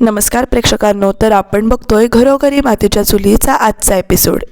नमस्कार प्रेक्षकांनो, तर आपण बघतोय घरोघरी मातीच्या चुलीचा आजचा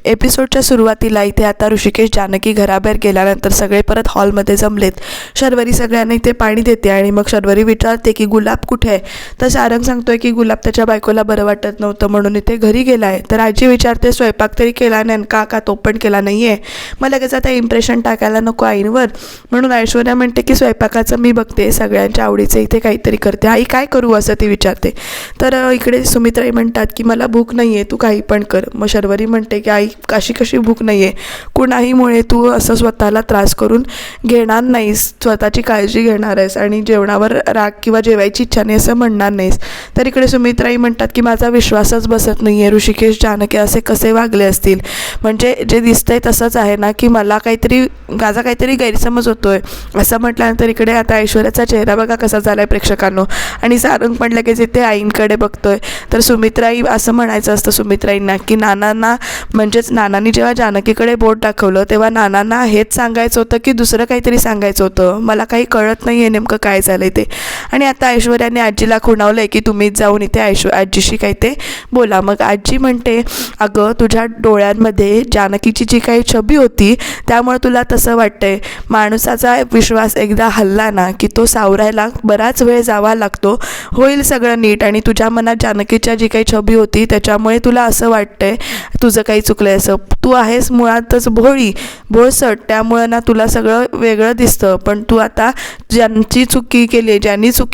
एपिसोडच्या सुरुवातीला इथे आता ऋषिकेश जानकी घराबाहेर गेल्यानंतर सगळे परत हॉलमध्ये जमलेत. शर्वरी सगळ्यांना इथे पाणी देते आणि मग शर्वरी विचारते की गुलाब कुठे आहे. तर सारंग सांगतोय की गुलाब त्याच्या बायकोला बरं वाटत नव्हतं म्हणून इथे घरी गेला आहे. तर आजी विचारते स्वयंपाक तरी केला नेमका का तो पण केला नाही आहे. मग लगेच आता इम्प्रेशन टाकायला नको आईंवर, म्हणून ऐश्वर्या म्हणते की स्वयंपाकाचं मी बघते, सगळ्यांच्या आवडीचं इथे काहीतरी करते. आई काय करू असं ती विचारते. तर इकडे सुमित्राई म्हणतात की मला भूक नाही आहे, तू काही पण कर. मग शर्वरी म्हणते की आई कशी भूक नाही आहे, कुणाहीमुळे तू असं स्वतःला त्रास करून घेणार नाहीस, स्वतःची काळजी घेणार आहेस आणि जेवणावर राग किंवा जेवायची इच्छा नाही असं म्हणणार नाहीस. तर इकडे सुमित्राई म्हणतात की माझा विश्वासच बसत नाही आहे, ऋषिकेश जानकी असे कसे वागले असतील. म्हणजे जे दिसतंय तसंच आहे ना की माझा काहीतरी गैरसमज होतोय असं म्हटल्यानंतर इकडे आता ऐश्वर्याचा चेहरा बघा कसा झाला आहे प्रेक्षकांनो. आणि सारंग पण लगेच इथे आईंकडे बघतोय. तर सुमित्राई असं म्हणायचं असतं सुमित्राईंना की नानांनी जेव्हा जानकीकडे बोट दाखवलं तेव्हा नानांना हेच सांगायचं होतं की दुसरं काहीतरी सांगायचं होतं, मला काही कळत नाही आहे नेमकं काय झालं ते. आणि आता ऐश्वर्याने आजीला खुणावलं आहे की तुम्हीच जाऊन इथे आजीशी काही ते बोला. मग आजी म्हणते अगं तुझ्या डोळ्यांमध्ये जानकीची जी काही छबी होती त्यामुळे तुला तसं वाटतंय. माणसाचा विश्वास एकदा हल्ला ना की तो सावरायला बराच वेळ जावा लागतो, होईल सगळं नीट. आणि तुझ्या मनात जानकीच्या जी काही छबी होती त्याच्यामुळे तुला असं वाटतंय तुझं काही चुकलंय असं. तू आहेस मुळातच भोळसट, त्यामुळं ना तुला सगळं वेगळं दिसतं. पण तू आता ज्यांनी चुकी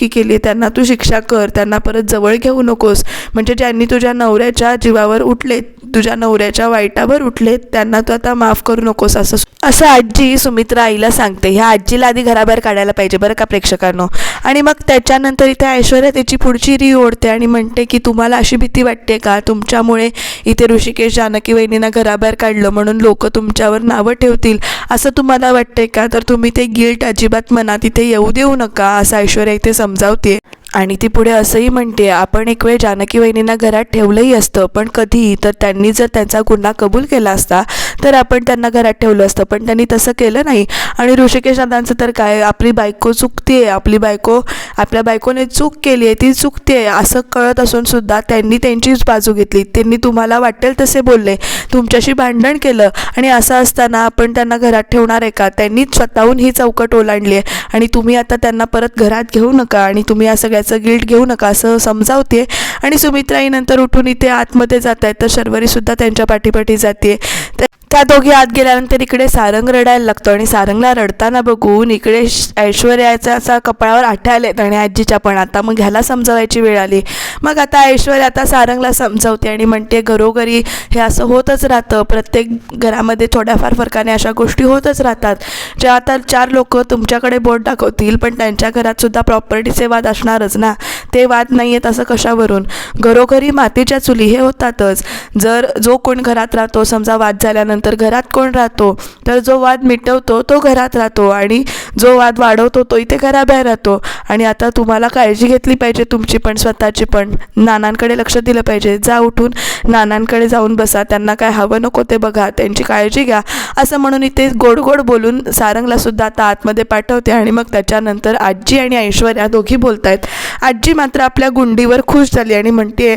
केली त्यांना तू शिक्षा कर, त्यांना परत जवळ घेऊ नकोस. म्हणजे ज्यांनी तुझ्या नवऱ्याच्या जीवावर उठले, तुझ्या नवऱ्याच्या वाईटावर उठले, त्यांना तू आता माफ करू नकोस असं आजी सुमित्रा आईला सांगते. ह्या आजीला आधी घराबाहेर काढायला पाहिजे बरं का प्रेक्षकांनो. आणि मग त्याच्यानंतर इथे ऐश्वर्या त्याची पुढची री ओढते आणि म्हणते की तुम्हाला अशी भीती वाटते का तुमच्यामुळे इथे ऋषिकेश जानकी वहिनींना घराबाहेर काढलं म्हणून लोक तुमच्यावर नावं ठेवतील असं तुम्हाला वाटतंय का. तर तुम्ही ते गिल्ट अजिबात मनात इथे येऊ देऊ नका असं ऐश्वर्या इथे समजावते. आणि ती पुढे असंही म्हणते आपण एक वेळ जानकी वहिनींना घरात ठेवलंही असतं, पण कधी तर त्यांनी जर त्यांचा गुन्हा कबूल केला असता तर आपण त्यांना घरात ठेवलं असतं, पण त्यांनी तसं केलं नाही. आणि ऋषिकेश दादांचं तर काय, आपली बायको चुकते, आपल्या बायकोने चूक केली आहे, ती चुकते असं कळत असून सुद्धा त्यांनी त्यांचीच बाजू घेतली. त्यांनी तुम्हाला वाटेल तसे बोलले, तुमच्याशी भांडण केलं आणि असं असताना आपण त्यांना घरात ठेवणार आहे का. त्यांनीच स्वतःहून ही चौकट ओलांडली आहे आणि तुम्ही आता त्यांना परत घरात घेऊ नका आणि तुम्ही या सगळ्याचं गिल्ट घेऊ नका असं समजावते. आणि सुमित्राई नंतर उठून इथे आतमध्ये जात आहेत तर शर्वरी सुद्धा त्यांच्या पाठीपाठी जाते. त्या दोघी आत गेल्यानंतर इकडे सारंग रडायला लागतो आणि सारंगला रडताना बघून इकडे ऐश्वर्याचा असा कपाळावर आठ्या आलेत आणि आजीच्या पण. आता मग ह्याला समजावायची वेळ आली. मग आता ऐश्वर्या आता सारंगला समजावते आणि म्हणते घरोघरी हे असं होतच राहतं, प्रत्येक घरामध्ये थोड्याफार फरकाने अशा गोष्टी होतच राहतात. जेव्हा आता 4 लोक तुमच्याकडे बोट दाखवतील पण त्यांच्या घरात सुद्धा प्रॉपर्टीचे वाद असणारच ना. ते वाद नाही आहेत असं कशावरून. घरोघरी मातीच्या चुली हे होतातच. जर जो कोण घरात राहतो, समजा वाद झाल्यानंतर घरात कोण राहतो, तर जो वाद मिटवतो तो घरात राहतो आणि जो वाद वाढवतो तो इथे घराबाहेर राहतो. आणि आता तुम्हाला काळजी घेतली पाहिजे तुमची पण, स्वतःची पण. नानांकडे लक्ष दिलं पाहिजे. जा उठून नानांकडे जाऊन बसा, त्यांना काय हवं नको ते बघा, त्यांची काळजी घ्या असं म्हणून इथे गोड बोलून सारंगला सुद्धा आता आतमध्ये पाठवते. आणि मग त्याच्यानंतर आजी आणि ऐश्वर्या दोघी बोलतायत. आजी मात्र आपल्या गुंडीवर खुश झाली आणि म्हणते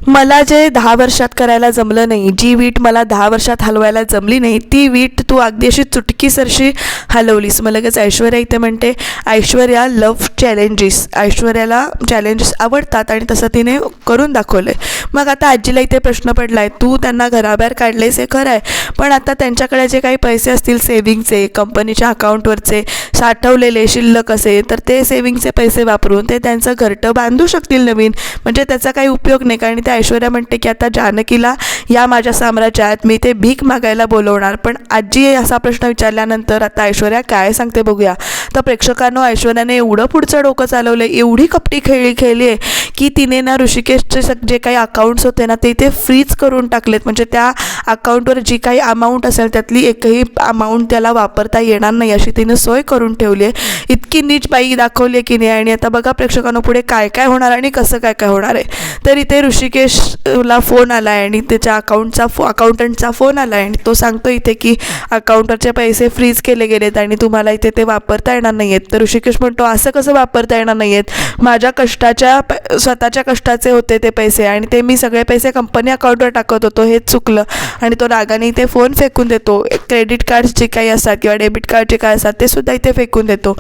मला जे 10 वर्षात करायला जमलं नाही, जी वीट मला 10 वर्षात हलवायला जमली नाही, ती वीट तू अगदी अशी चुटकीसरशी हलवलीस. मग लगेच ऐश्वर्या इथे म्हणते ऐश्वर्या लव्ह चॅलेंजेस, ऐश्वर्याला चॅलेंजेस आवडतात आणि तसं तिने करून दाखवलं आहे. मग आता आजीला इथे प्रश्न पडला आहे, तू त्यांना घराबाहेर काढलेस हे खरं आहे, पण आता त्यांच्याकडे जे काही पैसे असतील सेव्हिंगचे, कंपनीच्या अकाउंटवरचे साठवलेले शिल्लक असे, तर ते सेव्हिंगचे पैसे वापरून ते त्यांचं घरटं बांधू शकतील नवीन. म्हणजे त्याचा काही उपयोग नाही. कारण त्या ऐश्वर्या म्हणते की आता जानकीला या माझ्या साम्राज्यात मी ते भीक मागायला बोलवणार. पण आजी असा प्रश्न विचारल्यानंतर आता ऐश्वर्या काय सांगते बघूया. तर प्रेक्षकांनो, ऐश्वर्याने एवढं पुढचं डोकं चालवलं, एवढी कपटी खेळली आहे की तिने ना ऋषिकेशचे जे काही अकाउंट्स होते ना ते फ्रीज करून टाकलेत. म्हणजे त्या अकाउंटवर जी काही अमाऊंट असेल त्यातली एकही अमाऊंट त्याला वापरता येणार नाही अशी तिने सोय करून ठेवली आहे. इतकी नीच बाई दाखवली आहे की नाही. आणि आता बघा प्रेक्षकांनो पुढे काय काय होणार आणि कसं काय काय होणार आहे. तर इथे ऋषिकेशला फोन आला आहे आणि त्याच्या अकाउंटंटचा फोन आला आहे आणि तो सांगतो इथे की अकाउंटरचे पैसे फ्रीज केले गेलेत आणि तुम्हाला इथे ते वापरता येणार नाही आहेत. तर ऋषिकेश म्हणतो असं कसं वापरता येणार नाही आहेत, माझ्या स्वतःच्या कष्टाचे होते ते पैसे आणि ते मी सगळे पैसे कंपनी अकाउंटवर टाकत होतो, हेच चुकलं. आणि तो रागाने इथे फोन फेकून देतो. क्रेडिट कार्ड्स जे काही असतात किंवा डेबिट कार्ड जे काय असतात ते सुद्धा इथे फेकून देतो.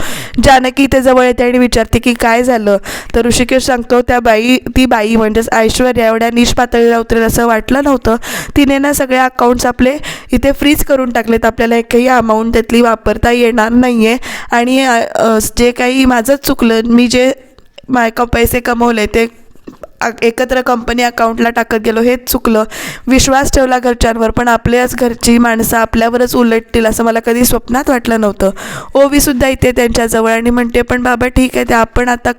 जानकी इथे जवळ येते आणि विचारते की काय झालं. तर ऋषिकेश सांगतो ती बाई म्हणजेच ऐश्वर्या एवढ्या नीच पातळीला उतरेल असं वाटलं नव्हतं. तिने ना सगळे अकाउंट्स आपले इथे फ्रीज करून टाकलेत, आपल्याला एकही अमाऊंट त्यातली वापरता येणार नाही आहे. आणि जे काही माझंच चुकलं, मी जे पैसे कमवले ते एकत्र कंपनी अकाउंटला टाकत गेलो, हेच चुकलं. विश्वास ठेवला घरच्यांवर पण आपल्याच घरची माणसं आपल्यावरच उलटतील असं मला कधी स्वप्नात वाटलं नव्हतं. ओवीसुद्धा इथे त्यांच्याजवळ आणि म्हणते पण बाबा ठीक आहे, ते आपण आता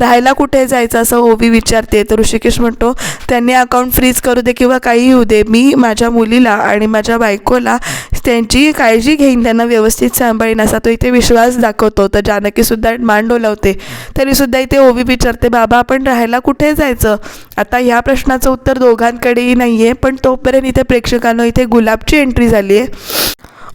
राहायला कुठे जायचं असं ओवी विचारते. तर ऋषिकेश म्हणतो त्यांनी अकाउंट फ्रीज करू दे किंवा काही होऊ दे, मी माझ्या मुलीला आणि माझ्या बायकोला त्यांची काळजी घेईन, त्यांना व्यवस्थित सांभाळीन असा तो इथे विश्वास दाखवतो. तर जानकीसुद्धा मान डोलावते. तरीसुद्धा इथे ओवी विचारते बाबा आपण राहायला कुठे जायचं. आता ह्या प्रश्नाचं उत्तर दोघांकडेही नाही आहे. पण तोपर्यंत इथे प्रेक्षकांना इथे गुलाबची एंट्री झाली आहे.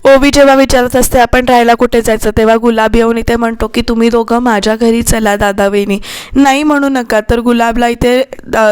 ओवी जेव्हा विचारत असते आपण राहायला कुठे जायचं, तेव्हा गुलाब येऊन इथे म्हणतो की तुम्ही दोघं माझ्या घरी चला दादा वहिनी, नाही म्हणू नका. तर गुलाबला इथे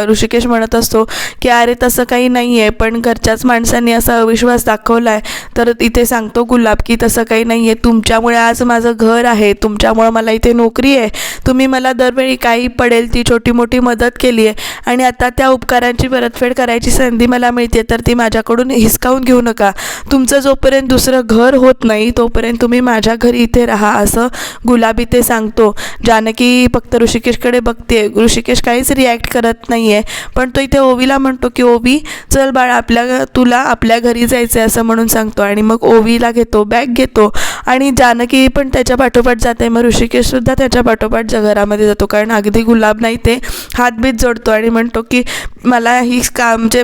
ऋषिकेश म्हणत असतो की अरे तसं काही नाही आहे, पण घरच्याच माणसांनी असा अविश्वास दाखवला आहे. तर इथे सांगतो गुलाब की तसं काही नाही आहे, तुमच्यामुळे आज माझं घर आहे, तुमच्यामुळं मला इथे नोकरी आहे, तुम्ही मला दरवेळी काही पडेल ती छोटी मोठी मदत केली आहे आणि आता त्या उपकारांची परतफेड करायची संधी मला मिळते तर ती माझ्याकडून हिसकावून घेऊ नका. तुमचं जोपर्यंत दुसरं घर होत नाही तोपर्यंत तुम्ही माझ्या घरी इथे राहा असं गुलाब इथे सांगतो. जानकी फक्त ऋषिकेशकडे बघते. ऋषिकेश काहीच रिॲक्ट करत नाही आहे. पण तो इथे ओवीला म्हणतो की ओवी चल बाळा तुला आपल्या घरी जायचं आहे असं म्हणून सांगतो. आणि मग ओवीला घेतो, बॅग घेतो आणि जानकी पण त्याच्या पाठोपाठ जाते. मग ऋषिकेशसुद्धा त्याच्या पाठोपाठ घरामध्ये जातो. कारण अगदी गुलाब नाही ते हातबीत जोडतो आणि म्हणतो की मला ही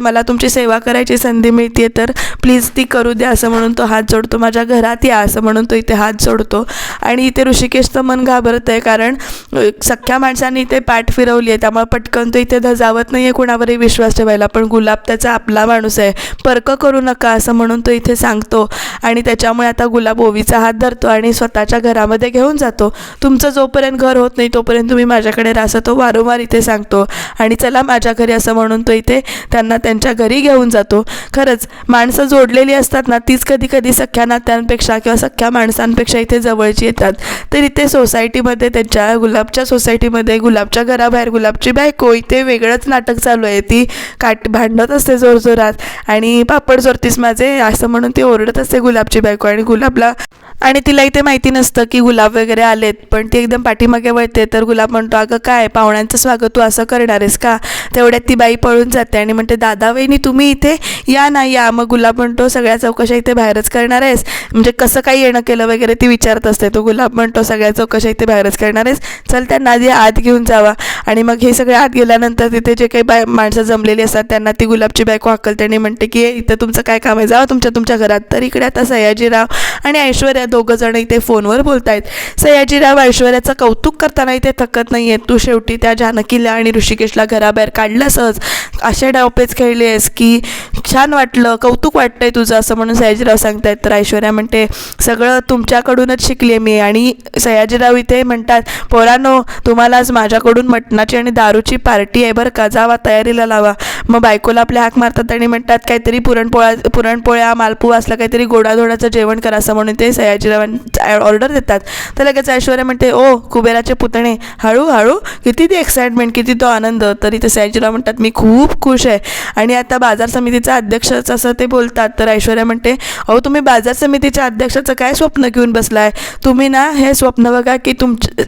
मला तुमची सेवा करायची संधी मिळते तर प्लीज ती करू द्या असं म्हणून तो हात जोडतो. माझ्या घरात या असं म्हणून तो इथे हात जोडतो. आणि इथे ऋषिकेशचं मन घाबरत आहे कारण सख्ख्या माणसाने इथे पाठ फिरवली आहे, त्यामुळे पटकन तो इथे धजावत नाही आहे कुणावरही विश्वास ठेवायला. पण गुलाब त्याचा आपला माणूस आहे, पर्क करू नका असं म्हणून तो इथे सांगतो. आणि त्याच्यामुळे आता गुलाब ओवीचा हात धरतो आणि स्वतःच्या घरामध्ये घेऊन जातो. तुमचं जोपर्यंत घर होत नाही तोपर्यंत तुम्ही माझ्याकडे राहा असं तो वारंवार इथे सांगतो. आणि चला माझ्या घरी असं म्हणून तो इथे त्यांना त्यांच्या घरी घेऊन जातो. खरंच माणसं जोडलेली असतात ना तीच कधी कधी सख्ख्या नात्यांपेक्षा किंवा सख्ख्या माणसांपेक्षा इथे जवळची येतात. तर इथे सोसायटीमध्ये त्यांच्या गुलाबच्या सोसायटीमध्ये गुलाबच्या घराबाहेर गुलाबची बायको इथे वेगळंच नाटक चालू आहे. ती भांडत असते जोरजोरात आणि पापड चोरतीस माझे असं म्हणून ती ओरडत असते गुलाबची बायको. आणि तिला इथे माहिती नसतं की गुलाब वगैरे आलेत, पण ती एकदम पाठीमागे वळते. तर गुलाब म्हणतो अगं काय पाहुण्यांचं स्वागत तू असं करणार आहेस का. तेवढ्यात ती बाई पळून जाते आणि म्हणते दादा वहिनी तुम्ही इथे या ना या. मग गुलाब म्हणतो सगळ्या चौकशा इथे बाहेरच करणार आहेस, म्हणजे कसं काही येणं केलं वगैरे ती विचारत असते. तो गुलाब म्हणतो सगळ्या चौकशा इथे बाहेरच करणार आहेस, चल त्यांना आधी आत घेऊन जावा. आणि मग हे सगळे आत गेल्यानंतर तिथे जे काही माणसं जमलेली असतात त्यांना ती गुलाबची बायको हाकलते आणि म्हणते की इथं तुमचं काय काम आहे, जावा तुमच्या घरात. तर इकडे आता सयाजीराव आणि ऐश्वर्या दोघं जण इथे फोनवर बोलतायत. सयाजीराव ऐश्वर्याचं कौतुक करताना इथे थकत नाही आहेत. तू शेवटी त्या जानकीला आणि ऋषिकेशला घराबाहेर काढलं सहज, असे डावपेच खेळले आहेस की छान वाटलं, कौतुक वाटतंय तुझं असं म्हणून सयाजीराव सांगतायत. तर ऐश्वर्या म्हणते सगळं तुमच्याकडूनच शिकले मी. आणि सयाजीराव इथे म्हणतात पोरांनो तुम्हाला आज माझ्याकडून मटणाची आणि दारूची पार्टी आहे बरं का, जावा तयारीला लावा. मग बायकोला आपल्या हाक मारतात आणि म्हणतात काहीतरी पुरणपोळ्या मालपुवा असलं काहीतरी गोडाधोडाचं जेवण करा असं म्हणून ते सयाजीराव ऑर्डर देतात. तर लगेच ऐश्वर्या म्हणते ओ कुबेराचे पुतणे हळूहळू, किती ती एक्साइटमेंट, किती तो आनंद. तरी ते सयाजीराव म्हणतात मी खूप खुश आहे. आणि आता बाजार समितीचा अध्यक्षच असं ते बोलतात. तर ऐश्वर्या म्हणते अहो तुम्ही बाजार समितीच्या अध्यक्षाचं काय स्वप्न घेऊन बसलाय. तुम्ही ना हे स्वप्न बघा की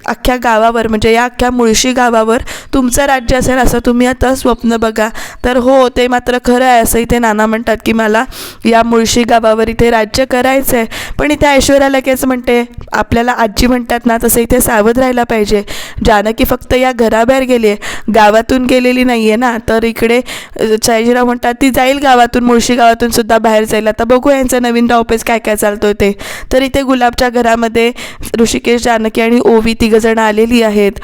अख्ख्या गावावर म्हणजे या अख्ख्या मुळशी गावावर तुमचं राज्य असेल असं तुम्ही आता स्वप्न बघा. तर तर हो ते मात्र खरं आहे असं इथे नाना म्हणतात की मला या मुळशी गावावर इथे राज्य करायचं आहे. पण इथे ऐश्वर्या लगेच म्हणते, आपल्याला आजी म्हणतात ना तसं इथे सावध राहायला पाहिजे. जानकी फक्त या घराबाहेर गेली आहे, गावातून गेलेली नाही आहे ना. तर इकडे सयाजीराव म्हणतात ती जाईल गावातून, मुळशी गावातून सुद्धा बाहेर जाईल. आता बघू यांचं नवीन डावपेच काय काय चालतोय ते. तर इथे गुलाबच्या घरामध्ये ऋषिकेश, जानकी आणि ओवी तिघंजण आलेली आहेत.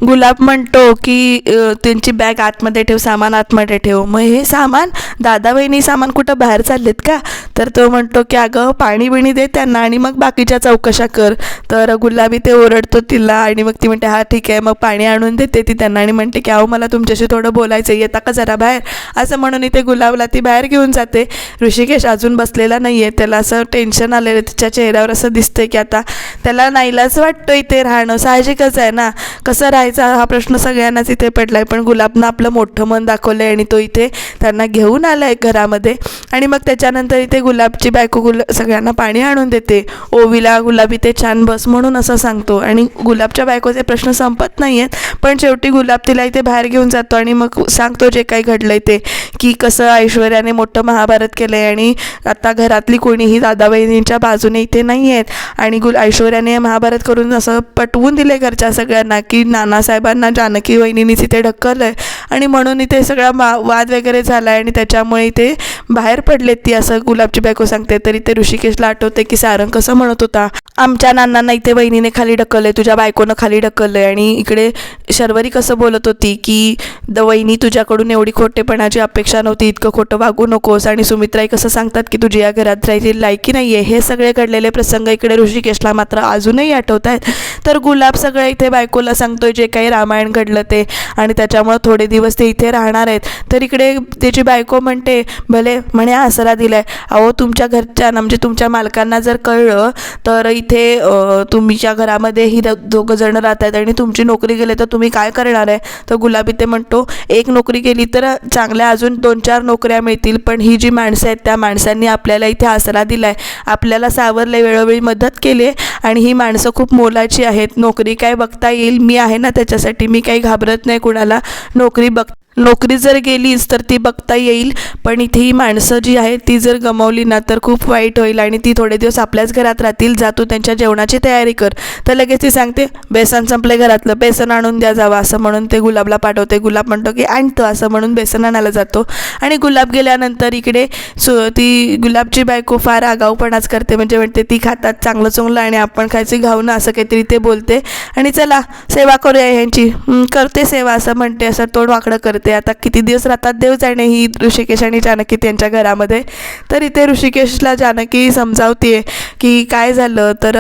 गुलाब म्हणतो की त्यांची बॅग आतमध्ये ठेव, सामान आतमध्ये ठेव. मग हे सामान, दादा वहिनी सामान कुठं बाहेर चाललेत का? तर तो म्हणतो की अगं पाणी बिणी दे त्यांना आणि मग बाकीच्या चौकशा कर. तर गुलाबी ते ओरडतो तिला आणि मग ती म्हणते हा ठीक आहे. मग पाणी आणून देते ती त्यांना आणि म्हणते की अहो मला तुमच्याशी थोडं बोलायचं आहे, येता का जरा बाहेर, असं म्हणून इथे गुलाबला ती बाहेर घेऊन जाते. ऋषिकेश अजून बसलेला नाही आहे, त्याला असं टेन्शन आलेलं तिच्या चेहऱ्यावर, असं दिसतंय की आता त्याला नाईलाज वाटतं इथे राहणं. साहजिकच आहे ना, कसं राहायचा हा प्रश्न सगळ्यांनाच इथे पडला आहे. पण गुलाबनं आपलं मोठं मन दाखवलं आहे आणि तो इथे त्यांना घेऊन आला आहे घरामध्ये. आणि मग त्याच्यानंतर इथे गुलाबची बायको सगळ्यांना पाणी आणून देते. ओवीला गुलाब इथे छान बस म्हणून असं सांगतो आणि गुलाबच्या बायकोचे प्रश्न संपत नाही आहेत. पण शेवटी गुलाब तिला इथे बाहेर घेऊन जातो आणि मग सांगतो जे काही घडलं आहे ते, की कसं ऐश्वर्याने मोठं महाभारत केलं आहे आणि आता घरातली कोणीही दादा वहिनींच्या बाजूने इथे नाही आहेत. आणि ऐश्वर्याने महाभारत करून असं पटवून दिले घरच्या सगळ्यांना की नानासाहेबांना जानकी वहिनीनीच इथे ढकललं आहे आणि म्हणून इथे सगळा वाद वगैरे झाला आहे आणि त्याच्यामुळे इथे बाहेर पडलेत ती, असं गुलाबची बायको सांगते. तरी ते ऋषिकेशला आठवते की सारंग कसं म्हणत होता, आमच्या नानांना इथे वहिनीने खाली ढकललं आहे, तुझ्या बायकोनं खाली ढकललं आहे. आणि इकडे शर्वरी कसं बोलत होती की वहिनी तुझ्याकडून एवढी खोटेपणाची अपेक्षा नव्हती, इतकं खोटं वागू नकोस. आणि सुमित्राई कसं सांगतात की तुझी या घरात राहायची लायकी नाही आहे. हे सगळे घडलेले प्रसंग इकडे ऋषिकेशला मात्र अजूनही आठवत आहेत. तर गुलाब सगळं इथे बायकोला सांगतोय जे काही रामायण घडलं ते, आणि त्याच्यामुळं थोडे दिवस ते इथे राहणार आहेत. तर इकडे त्याची बायको म्हणते भले म्हणे आसरा दिलाय, अहो तुमच्या घरच्या म्हणजे तुमच्या मालकांना जर कळलं तर इथे तुमच्या घरामध्ये ही दोघं जण राहत आहेत आणि तुमची नोकरी गेली तर तुम्ही काय करणार आहे? तर गुलाबी ते म्हणतो एक नोकरी गेली तर चांगल्या अजून 2-4 नोकऱ्या मिळतील, पण ही जी माणसं आहेत त्या माणसांनी आपल्याला इथे आसरा दिलाय, आपल्याला सावरले, वेळोवेळी मदत केली आणि ही माणसं खूप मोलाची आहेत. नोकरी काय बघता येईल, मी आहे ना त्याच्यासाठी, मी काही घाबरत नाही कुणाला. नोकरी जर गेलीच तर ती बघता येईल, पण इथे ही माणसं जी आहेत ती जर गमावली ना तर खूप वाईट होईल आणि ती थोडे दिवस आपल्याच घरात राहतील, जा तू त्यांच्या जेवणाची तयारी कर. तर लगेच ती सांगते बेसन संपले घरातलं, बेसन आणून द्या जावा, असं म्हणून ते गुलाबला पाठवते. गुलाब म्हणतो की आणतो, असं म्हणून बेसन आणायला जातो. आणि गुलाब गेल्यानंतर इकडे ती गुलाबची बायको फार आगाऊपणाच करते, म्हणजे म्हणते ती खातात चांगलं चुंगलं आणि आपण खायची घाऊ ना, असं काहीतरी ते बोलते. आणि चला सेवा करूया ह्यांची, करते सेवा असं म्हणते, असं तोंड वाकडं करते. आता किती दिवस राहतात देव जाणे ही ऋषिकेश आणि जानकी त्यांच्या घरामध्ये. तर इथे ऋषिकेशला जानकी समजावते की काय झालं तर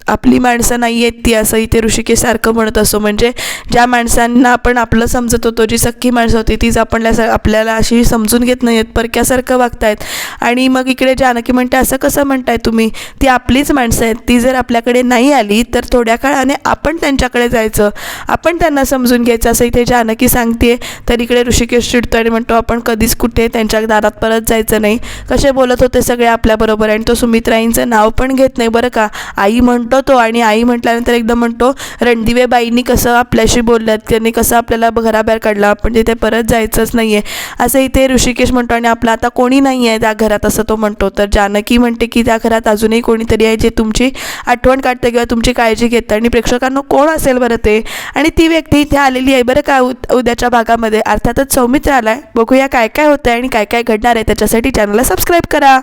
आपली माणसं नाही आहेत ती, असं इथे ऋषिकेश सारखं म्हणत असो. म्हणजे ज्या माणसांना आपण आपलं समजत होतो, जी सख्खी माणसं होती तीच आपल्याला अशी समजून घेत नाही आहेत, परक्यासारखं वागतायत. आणि मग इकडे जानकी म्हणते असं कसं म्हणताय तुम्ही, ती आपलीच माणसं आहेत, ती जर आपल्याकडे नाही आली तर थोड्या काळाने आपण त्यांच्याकडे जायचं, आपण त्यांना समजून घ्यायचं, असं इथे जानकी सांगते. तर इकडे ऋषिकेश चिडतो आणि म्हणतो आपण कधीच कुठे त्यांच्या दारात परत जायचं नाही, कसे बोलत होते सगळे आपल्याबरोबर. आणि तो सुमित्राईंचं नाव पण घेत नाही बरं का, आई म्हणतो तो. आणि आई म्हटल्यानंतर एकदम म्हणतो रणदिवेबाईंनी कसं आपल्याशी बोलल्यात, त्यांनी कसं आपल्याला घराबाहेर काढलं, आपण तिथे परत जायचंच नाही आहे, असं इथे ऋषिकेश म्हणतो. आणि आपलं आता कोणी नाही आहे त्या घरात, असं तो म्हणतो. तर जानकी म्हणते की त्या घरात अजूनही कोणीतरी आहे जे तुमची आठवण काढतं किंवा तुमची काळजी घेतं. आणि प्रेक्षकांना कोण असेल बरं ते, आणि ती व्यक्ती इथे आलेली आहे बरं का उद्याच्या भागामध्ये. अर्थातच सौमित्र आलाय. बघूया काय काय होतं आहे आणि काय काय घडणार आहे. त्याच्यासाठी चॅनलला सबस्क्राईब करा.